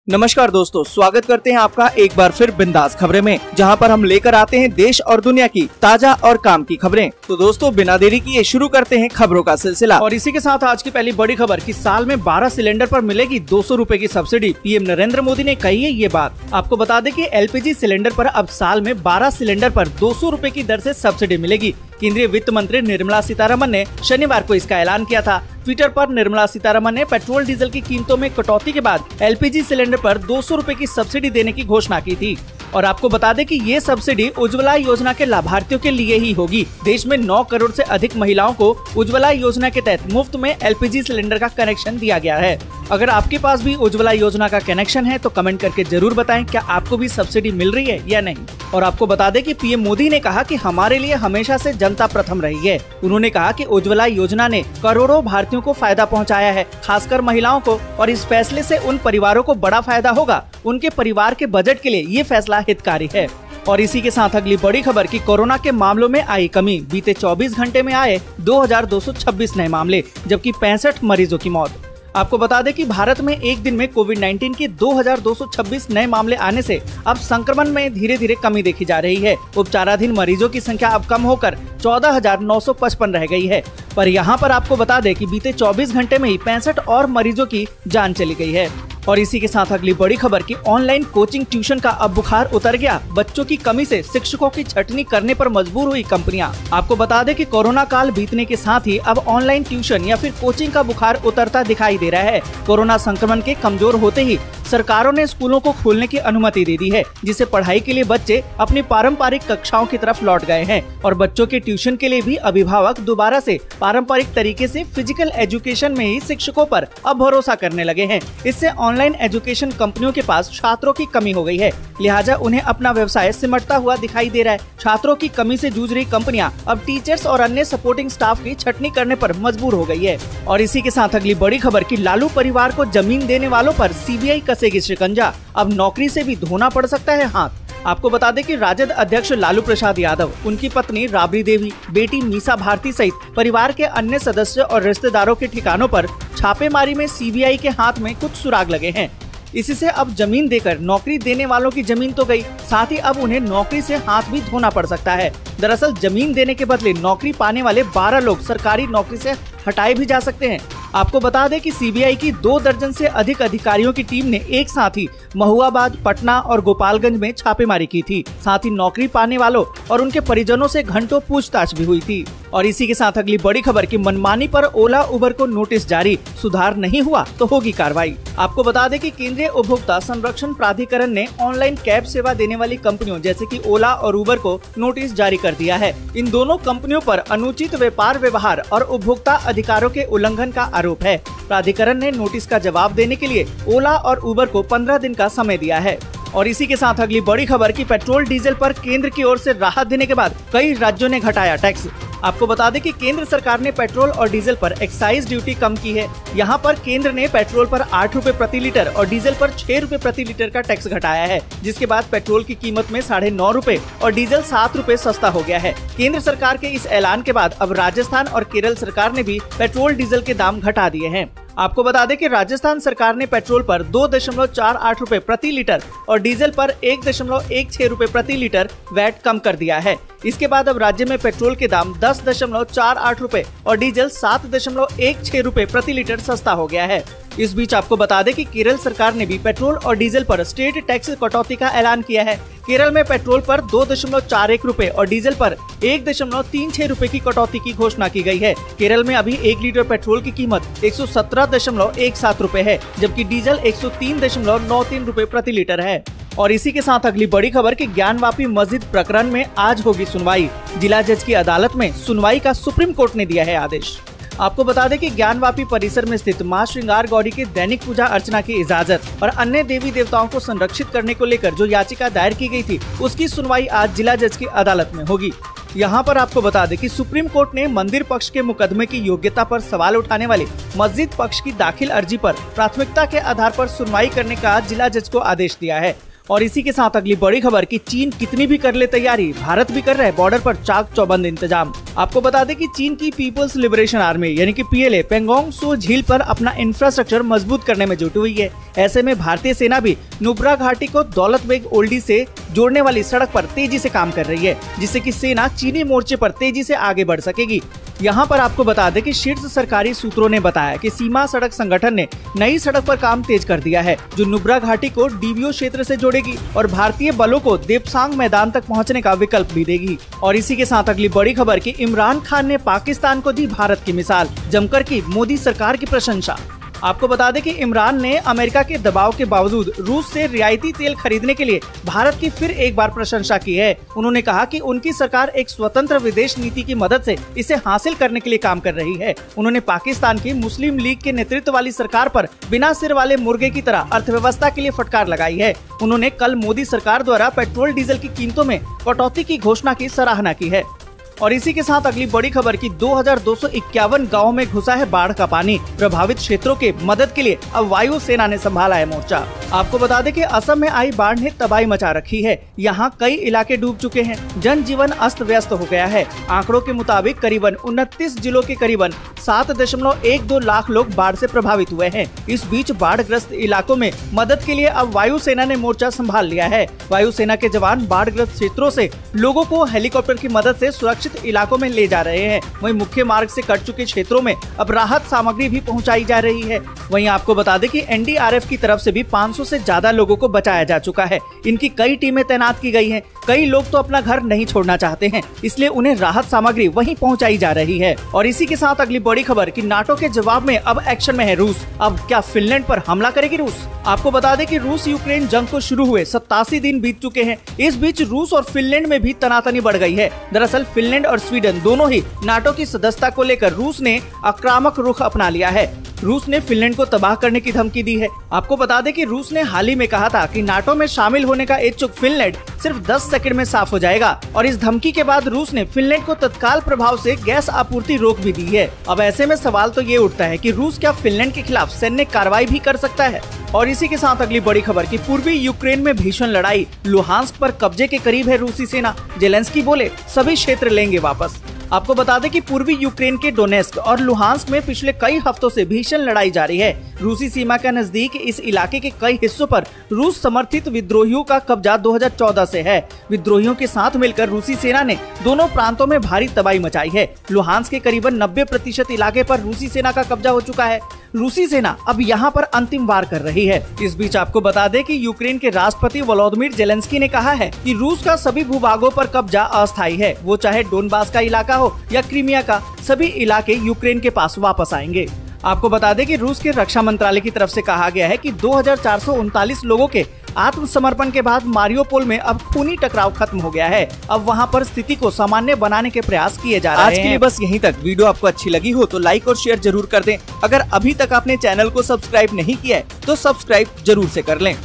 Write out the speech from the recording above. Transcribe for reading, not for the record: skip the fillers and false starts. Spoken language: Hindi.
नमस्कार दोस्तों, स्वागत करते हैं आपका एक बार फिर बिंदास खबरें में, जहां पर हम लेकर आते हैं देश और दुनिया की ताजा और काम की खबरें। तो दोस्तों, बिना देरी किए शुरू करते हैं खबरों का सिलसिला। और इसी के साथ आज की पहली बड़ी खबर कि साल में 12 सिलेंडर पर मिलेगी 200 रुपए की सब्सिडी। पीएम नरेंद्र मोदी ने कही है ये बात। आपको बता दें कि एलपीजी सिलेंडर पर अब साल में 12 सिलेंडर पर 200 रुपए की दर से सब्सिडी मिलेगी। केंद्रीय वित्त मंत्री निर्मला सीतारमन ने शनिवार को इसका ऐलान किया था। ट्विटर पर निर्मला सीतारमन ने पेट्रोल डीजल की कीमतों में कटौती के बाद एलपीजी सिलेंडर पर 200 रुपए की सब्सिडी देने की घोषणा की थी। और आपको बता दें कि ये सब्सिडी उज्ज्वला योजना के लाभार्थियों के लिए ही होगी। देश में 9 करोड़ से अधिक महिलाओं को उज्ज्वला योजना के तहत मुफ्त में एलपीजी सिलेंडर का कनेक्शन दिया गया है। अगर आपके पास भी उज्ज्वला योजना का कनेक्शन है तो कमेंट करके जरूर बताएं क्या आपको भी सब्सिडी मिल रही है या नहीं। और आपको बता दें कि पीएम मोदी ने कहा कि हमारे लिए हमेशा से जनता प्रथम रही है। उन्होंने कहा कि उज्ज्वला योजना ने करोड़ों भारतीयों को फायदा पहुंचाया है, खासकर महिलाओं को, और इस फैसले से उन परिवारों को बड़ा फायदा होगा। उनके परिवार के बजट के लिए ये फैसला हितकारी है। और इसी के साथ अगली बड़ी खबर कि कोरोना के मामलों में आई कमी। बीते 24 घंटे में आए 2226 नए मामले, जबकि 65 मरीजों की मौत। आपको बता दें कि भारत में एक दिन में कोविड-19 के 2226 नए मामले आने से अब संक्रमण में धीरे धीरे कमी देखी जा रही है। उपचाराधीन मरीजों की संख्या अब कम होकर 14,955 रह गई है। पर यहाँ पर आपको बता दें कि बीते 24 घंटे में ही 65 और मरीजों की जान चली गई है। और इसी के साथ अगली बड़ी खबर कि ऑनलाइन कोचिंग ट्यूशन का अब बुखार उतर गया। बच्चों की कमी से शिक्षकों की छटनी करने पर मजबूर हुई कंपनियां। आपको बता दें कि कोरोना काल बीतने के साथ ही अब ऑनलाइन ट्यूशन या फिर कोचिंग का बुखार उतरता दिखाई दे रहा है। कोरोना संक्रमण के कमजोर होते ही सरकारों ने स्कूलों को खोलने की अनुमति दे दी है, जिससे पढ़ाई के लिए बच्चे अपनी पारंपरिक कक्षाओं की तरफ लौट गए हैं। और बच्चों के ट्यूशन के लिए भी अभिभावक दोबारा से पारंपरिक तरीके से फिजिकल एजुकेशन में ही शिक्षकों पर अब भरोसा करने लगे हैं। इससे ऑनलाइन एजुकेशन कंपनियों के पास छात्रों की कमी हो गई है, लिहाजा उन्हें अपना व्यवसाय सिमटता हुआ दिखाई दे रहा है। छात्रों की कमी से जूझ रही कंपनियां अब टीचर्स और अन्य सपोर्टिंग स्टाफ की छटनी करने पर मजबूर हो गई है। और इसी के साथ अगली बड़ी खबर कि लालू परिवार को जमीन देने वालों पर सीबीआई कसेगी शिकंजा। अब नौकरी से भी धोना पड़ सकता है हाथ। आपको बता दें कि राजद अध्यक्ष लालू प्रसाद यादव, उनकी पत्नी राबड़ी देवी, बेटी मीसा भारती सहित परिवार के अन्य सदस्य और रिश्तेदारों के ठिकानों पर छापेमारी में सीबीआई के हाथ में कुछ सुराग लगे हैं। इसी से अब जमीन देकर नौकरी देने वालों की जमीन तो गई, साथ ही अब उन्हें नौकरी से हाथ भी धोना पड़ सकता है। दरअसल जमीन देने के बदले नौकरी पाने वाले 12 लोग सरकारी नौकरी से हटाए भी जा सकते हैं। आपको बता दें कि सीबीआई की 2 दर्जन से अधिक अधिकारियों की टीम ने एक साथ ही महुआबाद, पटना और गोपालगंज में छापेमारी की थी। साथ ही नौकरी पाने वालों और उनके परिजनों से घंटों पूछताछ भी हुई थी। और इसी के साथ अगली बड़ी खबर की मनमानी पर ओला उबर को नोटिस जारी। सुधार नहीं हुआ तो होगी कार्रवाई। आपको बता दें कि केंद्रीय उपभोक्ता संरक्षण प्राधिकरण ने ऑनलाइन कैब सेवा देने वाली कंपनियों जैसे कि ओला और उबर को नोटिस जारी कर दिया है। इन दोनों कंपनियों पर अनुचित व्यापार व्यवहार और उपभोक्ता अधिकारों के उल्लंघन का आरोप है। प्राधिकरण ने नोटिस का जवाब देने के लिए ओला और उबर को 15 दिन का समय दिया है। और इसी के साथ अगली बड़ी खबर कि पेट्रोल डीजल पर केंद्र की ओर से राहत देने के बाद कई राज्यों ने घटाया टैक्स। आपको बता दें कि केंद्र सरकार ने पेट्रोल और डीजल पर एक्साइज ड्यूटी कम की है। यहाँ पर केंद्र ने पेट्रोल पर 8 रुपए प्रति लीटर और डीजल पर 6 रुपए प्रति लीटर का टैक्स घटाया है, जिसके बाद पेट्रोल की कीमत में 9.5 रुपए और डीजल 7 रुपए सस्ता हो गया है। केंद्र सरकार के इस ऐलान के बाद अब राजस्थान और केरल सरकार ने भी पेट्रोल डीजल के दाम घटा दिए हैं। आपको बता दें कि राजस्थान सरकार ने पेट्रोल पर 2.48 रुपए प्रति लीटर और डीजल पर 1.16 रुपए प्रति लीटर वैट कम कर दिया है। इसके बाद अब राज्य में पेट्रोल के दाम 10.48 रुपए और डीजल 7.16 रुपए प्रति लीटर सस्ता हो गया है। इस बीच आपको बता दें कि केरल सरकार ने भी पेट्रोल और डीजल पर स्टेट टैक्स कटौती का ऐलान किया है। केरल में पेट्रोल पर 2.41 रुपए और डीजल पर 1.36 रुपए की कटौती की घोषणा की गई है। केरल में अभी 1 लीटर पेट्रोल की कीमत 117.17 रुपए है, जबकि डीजल 103.93 रुपए प्रति लीटर है। और इसी के साथ अगली बड़ी खबर कि ज्ञानवापी मस्जिद प्रकरण में आज होगी सुनवाई। जिला जज की अदालत में सुनवाई का सुप्रीम कोर्ट ने दिया है आदेश। आपको बता दें कि ज्ञानवापी परिसर में स्थित मां श्रृंगार गौरी के दैनिक पूजा अर्चना की इजाजत और अन्य देवी देवताओं को संरक्षित करने को लेकर जो याचिका दायर की गई थी, उसकी सुनवाई आज जिला जज की अदालत में होगी। यहाँ पर आपको बता दें कि सुप्रीम कोर्ट ने मंदिर पक्ष के मुकदमे की योग्यता पर सवाल उठाने वाले मस्जिद पक्ष की दाखिल अर्जी पर प्राथमिकता के आधार पर सुनवाई करने का जिला जज को आदेश दिया है। और इसी के साथ अगली बड़ी खबर कि चीन कितनी भी कर ले तैयारी, भारत भी कर रहा है बॉर्डर पर चाक चौबंद इंतजाम। आपको बता दें कि चीन की पीपल्स लिबरेशन आर्मी यानी कि PLA पेंगोंग सो झील पर अपना इंफ्रास्ट्रक्चर मजबूत करने में जुटी हुई है। ऐसे में भारतीय सेना भी नुब्रा घाटी को दौलत बेग ओल्डी से जोड़ने वाली सड़क पर तेजी से काम कर रही है, जिससे कि सेना चीनी मोर्चे पर तेजी से आगे बढ़ सकेगी। यहाँ पर आपको बता दें कि शीर्ष सरकारी सूत्रों ने बताया कि सीमा सड़क संगठन ने नई सड़क पर काम तेज कर दिया है, जो नुब्रा घाटी को DBO क्षेत्र से जोड़ेगी और भारतीय बलों को देपसांग मैदान तक पहुँचने का विकल्प भी देगी। और इसी के साथ अगली बड़ी खबर कि इमरान खान ने पाकिस्तान को दी भारत की मिसाल, जमकर की मोदी सरकार की प्रशंसा। आपको बता दें कि इमरान ने अमेरिका के दबाव के बावजूद रूस से रियायती तेल खरीदने के लिए भारत की फिर एक बार प्रशंसा की है। उन्होंने कहा कि उनकी सरकार एक स्वतंत्र विदेश नीति की मदद से इसे हासिल करने के लिए काम कर रही है। उन्होंने पाकिस्तान की मुस्लिम लीग के नेतृत्व वाली सरकार पर बिना सिर वाले मुर्गे की तरह अर्थव्यवस्था के लिए फटकार लगाई है। उन्होंने कल मोदी सरकार द्वारा पेट्रोल डीजल की कीमतों में कटौती की घोषणा की सराहना की है। और इसी के साथ अगली बड़ी खबर की 2251 गाँव में घुसा है बाढ़ का पानी, प्रभावित क्षेत्रों के मदद के लिए अब वायु सेना ने संभाला है मोर्चा। आपको बता दें कि असम में आई बाढ़ ने तबाही मचा रखी है। यहाँ कई इलाके डूब चुके हैं, जनजीवन अस्त व्यस्त हो गया है। आंकड़ों के मुताबिक करीबन 29 जिलों के करीबन 7.12 लाख लोग बाढ़ से प्रभावित हुए हैं। इस बीच बाढ़ग्रस्त इलाकों में मदद के लिए अब वायु सेना ने मोर्चा संभाल लिया है। वायु सेना के जवान बाढ़ग्रस्त क्षेत्रों से लोगों को हेलीकॉप्टर की मदद से सुरक्षित इलाकों में ले जा रहे हैं। वहीं मुख्य मार्ग से कट चुके क्षेत्रों में अब राहत सामग्री भी पहुंचाई जा रही है। वहीं आपको बता दें कि NDRF की तरफ से भी 500 से ज्यादा लोगों को बचाया जा चुका है। इनकी कई टीमें तैनात की गई हैं। कई लोग तो अपना घर नहीं छोड़ना चाहते हैं, इसलिए उन्हें राहत सामग्री वहीं पहुंचाई जा रही है। और इसी के साथ अगली बड़ी खबर कि नाटो के जवाब में अब एक्शन में है रूस। अब क्या फिनलैंड पर हमला करेगी रूस? आपको बता दें कि रूस यूक्रेन जंग को शुरू हुए 87 दिन बीत चुके हैं। इस बीच रूस और फिनलैंड में भी तनातनी बढ़ गई है। दरअसल फिनलैंड और स्वीडन दोनों ही नाटो की सदस्यता को लेकर रूस ने आक्रामक रुख अपना लिया है। रूस ने फिनलैंड को तबाह करने की धमकी दी है। आपको बता दें कि रूस ने हाल ही में कहा था कि नाटो में शामिल होने का इच्छुक फिनलैंड सिर्फ 10 सेकंड में साफ हो जाएगा। और इस धमकी के बाद रूस ने फिनलैंड को तत्काल प्रभाव से गैस आपूर्ति रोक भी दी है। अब ऐसे में सवाल तो ये उठता है कि रूस क्या फिनलैंड के खिलाफ सैन्य कार्रवाई भी कर सकता है? और इसी के साथ अगली बड़ी खबर कि पूर्वी यूक्रेन में भीषण लड़ाई, लुहांस्क पर कब्जे के करीब है रूसी सेना। जेलेंस्की बोले सभी क्षेत्र लेंगे वापस। आपको बता दें कि पूर्वी यूक्रेन के डोनेस्क और लुहांस्क में पिछले कई हफ्तों से भीषण लड़ाई जारी है। रूसी सीमा के नजदीक इस इलाके के कई हिस्सों पर रूस समर्थित विद्रोहियों का कब्जा 2014 से है। विद्रोहियों के साथ मिलकर रूसी सेना ने दोनों प्रांतों में भारी तबाही मचाई है। लुहांस्क के करीबन 90% इलाके पर रूसी सेना का कब्जा हो चुका है। रूसी सेना अब यहाँ पर अंतिम वार कर रही है। इस बीच आपको बता दें कि यूक्रेन के राष्ट्रपति वोलोदिमीर जेलेंस्की ने कहा है कि रूस का सभी भूभागों पर कब्जा अस्थायी है। वो चाहे डोनबास का इलाका हो या क्रीमिया का, सभी इलाके यूक्रेन के पास वापस आएंगे। आपको बता दें कि रूस के रक्षा मंत्रालय की तरफ से कहा गया है कि 2439 लोगों के आत्मसमर्पण के बाद मारियोपोल में अब खूनी टकराव खत्म हो गया है। अब वहां पर स्थिति को सामान्य बनाने के प्रयास किए जा रहे हैं। आज के लिए बस यहीं तक। वीडियो आपको अच्छी लगी हो तो लाइक और शेयर जरूर कर दें। अगर अभी तक आपने चैनल को सब्सक्राइब नहीं किया है तो सब्सक्राइब जरूर से कर लें।